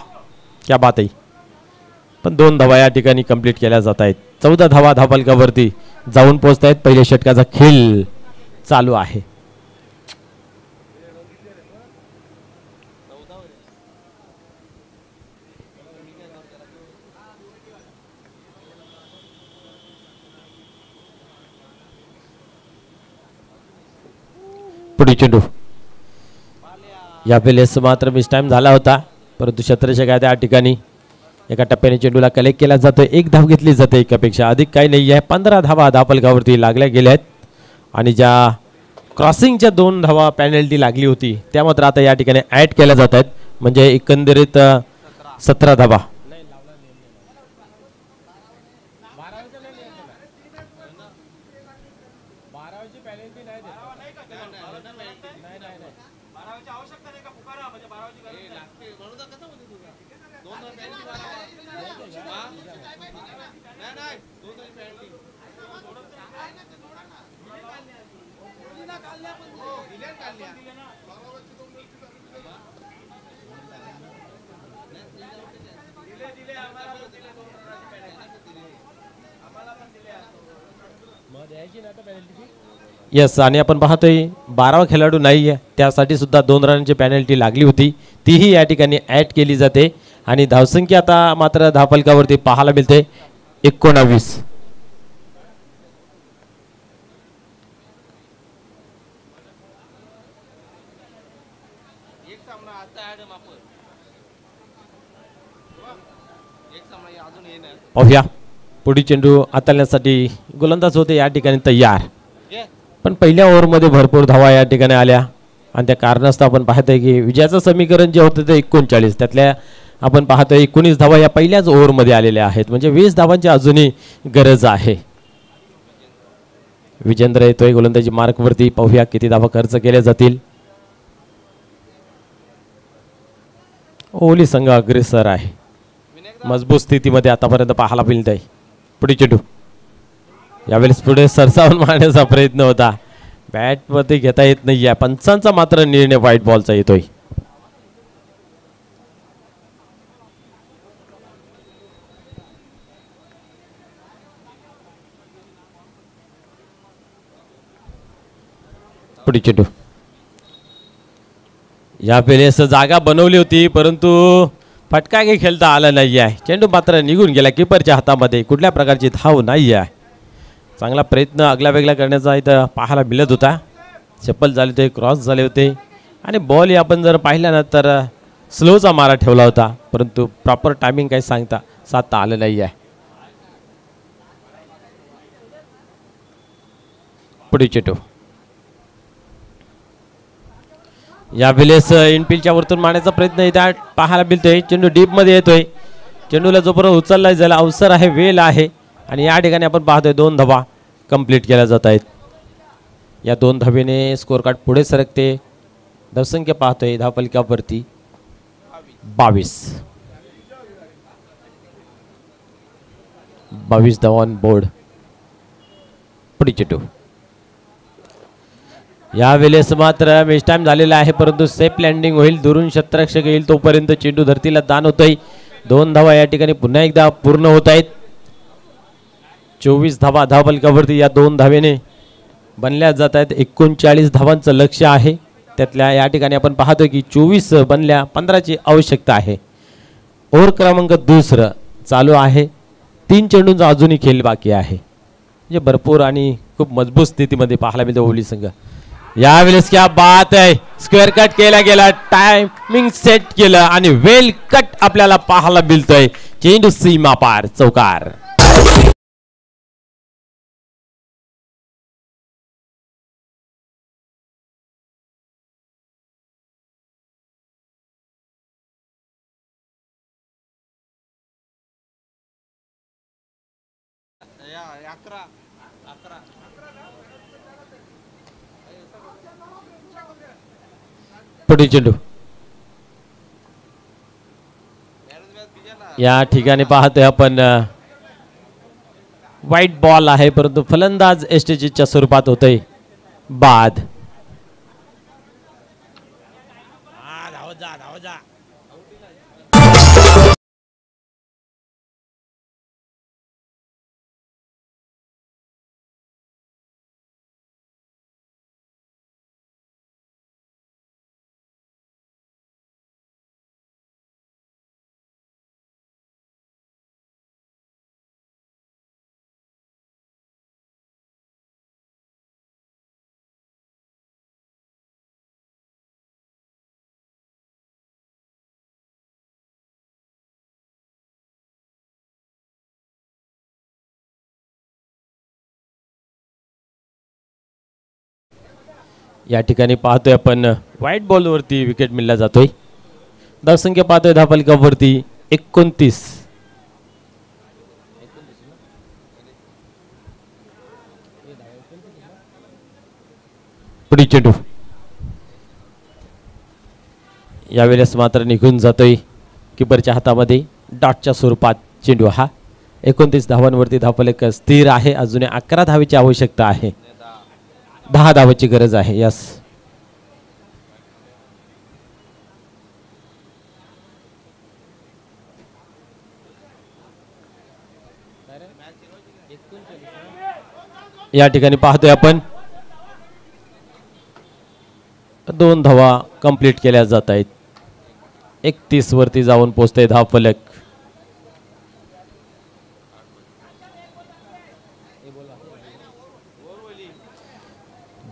Speaker 2: क्या बात आहे. पण 2 धावा या ठिकाणी कंप्लीट केल्या जात आहेत. 14 धावा धावफलकावरती जाऊन पोहोचत आहेत. पहिल्या षटकाचा खेळ चालू आहे. पुढे चेंडू या वेळेस मात्र मिस टाइम झाला होता परंतु क्षेत्ररक्षक आहे त्या ठिकाणी एका टप्प्याने चेंडूला कलेक्ट केला जातो. 1 धाव घेतली जाते. एकापेक्षा अधिक काही नाही आहे. 15 धावा धावफलकावरती लागल्या गेल्या आहेत आणि ज्या क्रॉसिंगच्या 2 धावा पॅनल्टी लागली होती त्या मात्र आता या ठिकाणी ॲड केल्या जात आहेत म्हणजे एकंदरीत 17 धावा यस, आणि आपण पाहतोय 12वा खेळाडू नाही आहे, त्यासाठी सुद्धा 2 रनांची पेनल्टी लागली होती, तीही या ठिकाणी ॲड केली जाते. आणि धावसंख्या आता मात्र धावफलकावरती पाहायला मिळते 19. पाहूया, पुढील चेंडू हाताळण्यासाठी गोलंदाज होते या ठिकाणी तयार, पण पहिल्या ओव्हरमध्ये भरपूर धावा या ठिकाणी आल्या आणि त्या कारणास्तव आपण पाहतोय की विजयाचं समीकरण जे होतं ते 39, त्यातल्या आपण पाहतोय 19 धावा या पहिल्याच ओव्हरमध्ये आलेल्या आहेत, म्हणजे 20 धावांची अजूनही गरज आहे. विजेंद्र येतोय गोलंदाजी मार्कवरती, पाहूया किती धावा खर्च केल्या जातील. ओली संघ अग्रेसर आहे, मजबूत स्थितीमध्ये आतापर्यंत पाहायला मिळत आहे. पुढे चेंडू यावेळेस पुढे सरसावून मारण्याचा प्रयत्न होता, बॅटमध्ये घेता येत नाहीये. पंचांचा मात्र निर्णय व्हाईट बॉलचा येतोय. पुढे चेंडू यावेळेस जागा बनवली होती, परंतु फटका काही खेळता आला नाही आहे. चेंडू मात्र निघून गेला कीपरच्या हातामध्ये, कुठल्या प्रकारची धाव नाही आहे. चांगला प्रयत्न अगला वेगळा करण्याचा इथं पाहायला मिळत होता. चप्पल झाले होते, क्रॉस झाले होते आणि बॉल आपण जर पाहिला ना तर स्लोचा मारा ठेवला होता, परंतु प्रॉपर टायमिंग काही साधता आलं नाही आहे. पुढे चेंडू यावेळेस इनफिल्डच्या वरतून मारण्याचा प्रयत्न इथे पाहायला मिळतोय. चेंडू डीपमध्ये येतोय, चेंडूला जोपर्यंत उचलला जायला अवसर आहे, वेळ आहे आणि या ठिकाणी आपण पाहतोय 2 धावा कंप्लीट केल्या जात आहेत. या 2 धावेने स्कोअर कार्ड पुढे सरकते. धावसंख्या पाहतोय धावफलकावरती 22 धावा ऑन बोर्ड. पुढे चेंडू यावेळेस मात्र मिस टाइम झालेला आहे, परंतु सेफ लँडिंग होईल, दुरून क्षेत्ररक्षक येईल तोपर्यंत चेंडू धरतीला दान होतोय. 2 धावा या ठिकाणी पुन्हा एकदा पूर्ण होत आहेत. 24 धावा धावफलकावरती या 2 धावेने बनल्या जात आहेत. 39 धावांचं लक्ष्य आहे, त्यातल्या या ठिकाणी आपण पाहतोय की 24 बनल्या, 15ची आवश्यकता आहे. ओव्हर क्रमांक 2 चालू आहे. 3 चेंडूंचा अजूनही खेळ बाकी आहे, म्हणजे भरपूर आणि खूप मजबूत स्थितीमध्ये पाहायला मिळते ओली संघ. यावेळेस क्या बात आहे, स्क्वेअर कट केला गेला, टायमिंग सेट केलं आणि वेल कट आपल्याला पाहायला मिळतोय. चेंडू सीमा पार, चौकार. पुढे चेंडू या ठिकाणी पाहतोय आपण व्हाईट बॉल आहे, परंतु फलंदाज एसटीजीच्या स्वरूपात होतोय बाद. या ठिकाणी पाहतोय आपण व्हाईट बॉलवरती विकेट मिळला जातोय. धावसंख्या पाहतोय धावफलकावरती 29. पुढील चेंडू यावेळेस मात्र निघून जातोय किपरच्या हातामध्ये. डॉटच्या स्वरूपात चेंडू हा 29 धावांवरती धावफलक स्थिर आहे. अजून 11 धावेची आवश्यकता आहे. 10 धावाची गरज आहे. यस या ठिकाणी पाहतोय आपण 2 धावा कंप्लीट केल्या जात आहेत. 31 वरती जाऊन पोहोचते धावफलक.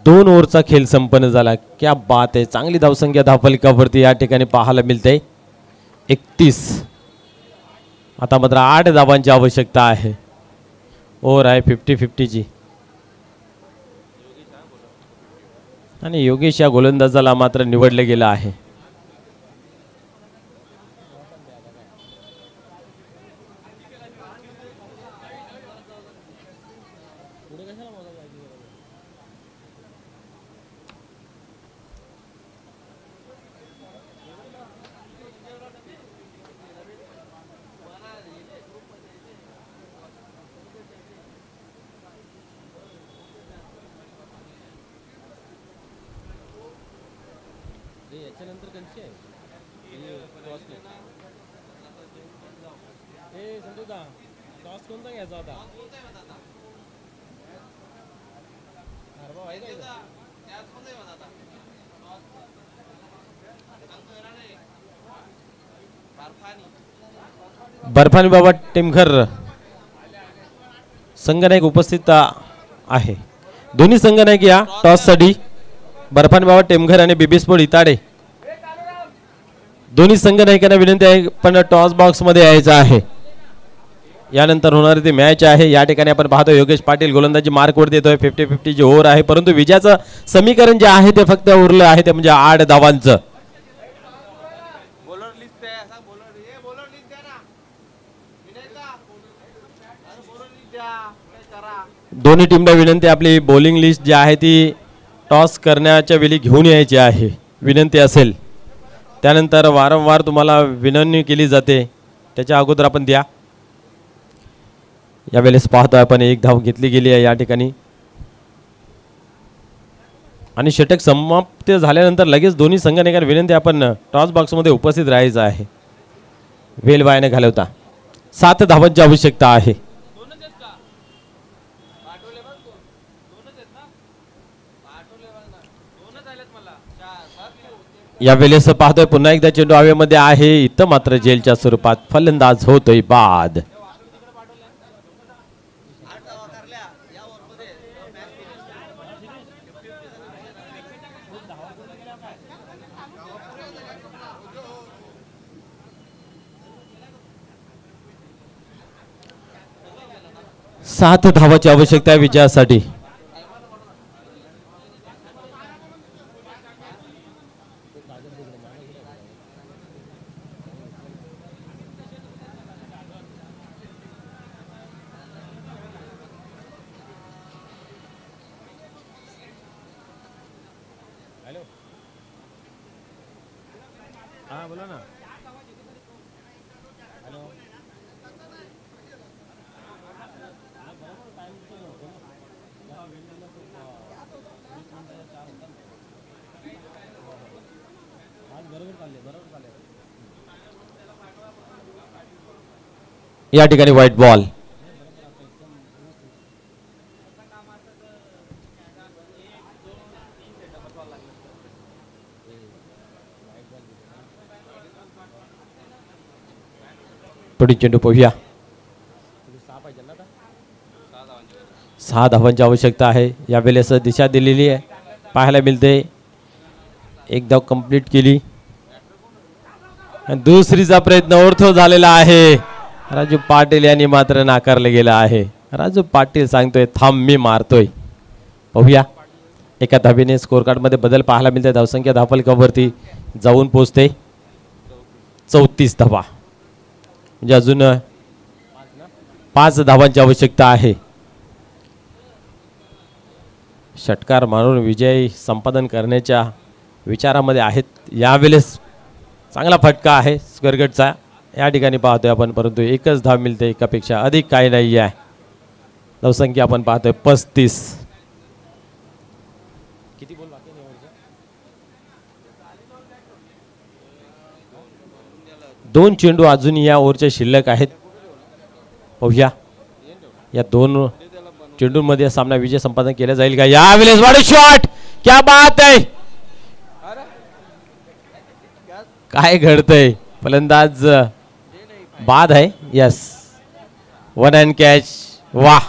Speaker 2: दोन ओव्हरचा खेळ संपन्न झाला. क्या बात आहे. चांगली धावसंख्या धावफलकावरती या ठिकाणी पाहायला मिळते. 31. आता मात्र 8 धावांची आवश्यकता आहे. ओव्हर आहे 50-50ची आणि योगेश या गोलंदाजाला मात्र निवडले गेलं आहे. बर्फानी बाबा टेमघर संघनायक उपस्थित आहे. दोन्ही संघनायक या टॉस साठी बर्फानी बाबा टेमघर आणि बिबिस्पोर्ट इताडे दोन्ही संघनायकांना विनंती आहे पण टॉस बॉक्स मध्ये यायचं आहे. यानंतर होणारी ती मॅच आहे. या ठिकाणी आपण पाहतो योगेश पाटील गोलंदाजी मार्क वर देतोय. 50-50 ची ओव्हर आहे परंतु विजयाचं समीकरण जे आहे ते फक्त उरलं आहे ते म्हणजे 8 धावांचं. दोन्ही टीमला विनंती आपली बॉलिंग लिस्ट जी आहे ती टॉस करण्याच्या वेळी घेऊन यायची आहे. विनंती असेल त्यानंतर वारंवार तुम्हाला विनंती केली जाते त्याच्या अगोदर आपण द्या. यावेळेस पाहतोय आपण 1 धाव घेतली गेली आहे या ठिकाणी आणि षटक समाप्त झाल्यानंतर लगेच दोन्ही संघांना विनंती आपण टॉस बॉक्समध्ये उपस्थित राहायचं आहे. वेल वायाने घालवता 7 धावांची आवश्यकता आहे. यावेळेस पाहतोय पुन्हा एकदा चेंडू हवेमध्ये आहे. इथं मात्र जेलच्या स्वरूपात फलंदाज होतोय बाद. सात धावाची आवश्यकता आहे विजयासाठी. या ठिकाणी व्हाईट बॉल. पुढील चेंडू पाहूया. 6 धावांची आवश्यकता आहे. यावेळेस दिशा दिलेली आहे पाहायला मिळते. 1 धाव कंप्लीट केली. दुसरीचा प्रयत्न ओर्थो झालेला आहे. राजू पाटील यांनी मात्र नाकारले गेला आहे. राजू पाटील सांगतोय थांब मी मारतोय. पाहूया. एका धावेने स्कोर कार्ड मध्ये बदल पाहायला मिळते. धावसंख्या धावफलकावरती जाऊन पोहोचते 34 धावा. म्हणजे अजून 5 धावांची आवश्यकता आहे. षटकार मारून विजय संपादन करण्याच्या विचारामध्ये आहेत. यावेळेस चांगला फटका आहे स्क्वेअरगटचा या ठिकाणी पाहतोय आपण, परंतु एकच धाव मिळते, एकापेक्षा अधिक काही नाही आहे. धावसंख्या आपण पाहतोय 35. किती बॉल बाकी आहे? 2 चेंडू अजून या ओव्हरच्या शिल्लक आहेत. पाहूया या 2 चेंडूंमध्ये सामना विजय संपादन केला जाईल का? यावेळेस वाढ शॉट, क्या बात आहे. काय घडतंय? फलंदाज बाद आहे. Yes, 1 hand catch. वाह,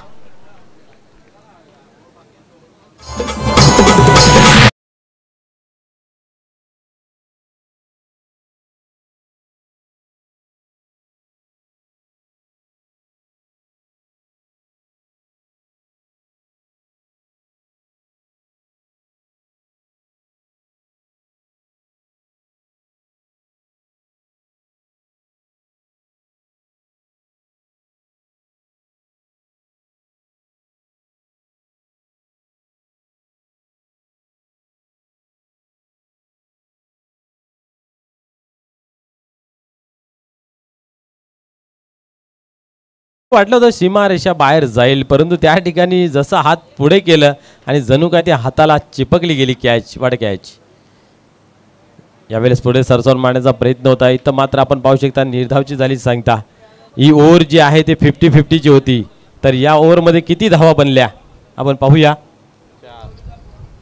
Speaker 2: वाटलं होतं सीमारेषा बाहेर जाईल, परंतु त्या ठिकाणी जसं हात पुढे केलं आणि जणू काय त्या हाताला चिपकली गेली कॅच, वाढ कॅच. यावेळेस पुढे सरसावून मारण्याचा प्रयत्न होता. इथं मात्र आपण पाहू शकता निर्धावची झाली सांगता. ही ओव्हर जी आहे ती 50-50ची होती. तर या ओव्हरमध्ये किती धावा बनल्या आपण पाहूया.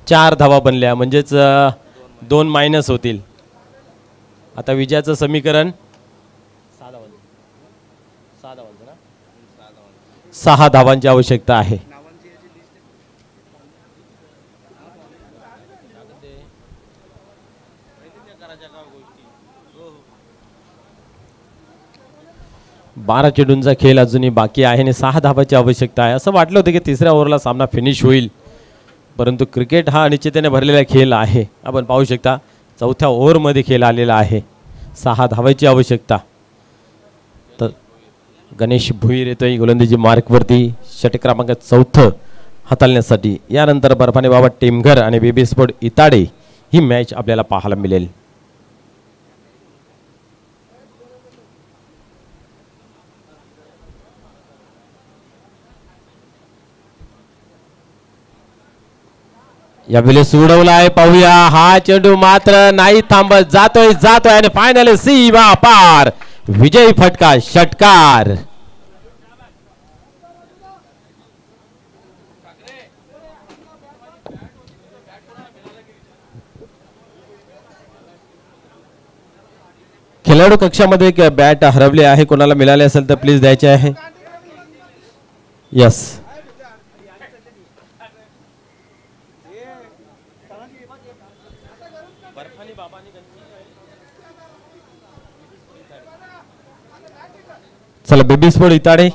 Speaker 2: 4 धावा बनल्या, म्हणजेच 2 मायनस होतील. आता विजयाचं समीकरण 6 धावांची आवश्यकता आहे. बारा चेंडूंचा खेळ अजूनही बाकी आहे आणि 6 धावांची आवश्यकता आहे. असं वाटलं होतं की तिसऱ्या ओव्हरला सामना फिनिश होईल, परंतु क्रिकेट हा अनिश्चिततेने भरलेला खेळ आहे. आपण पाहू शकता चौथ्या ओव्हरमध्ये खेळ आलेला आहे. 6 धावांची आवश्यकता. तर गणेश भुईर येतोय गोलंदाजी मार्कवरती षटक क्रमांक 4 हाताळण्यासाठी. यानंतर बर्फाने बाबा टेमघर आणि बेबी स्पोर्ट इताडे ही मॅच आपल्याला पाहायला मिळेल. यावेळेस उडवलाय, पाहूया. हा चेंडू मात्र नाही थांबत, जातोय आणि फायनल सीमा पार. विजयी फटका, षटकार. खेळाडू कक्षामध्ये बॅट हरवले आहे, कोणाला मिळाले असेल तर प्लीज द्यायचे आहे. यस, चला बेबी स्पोर्ट इताडे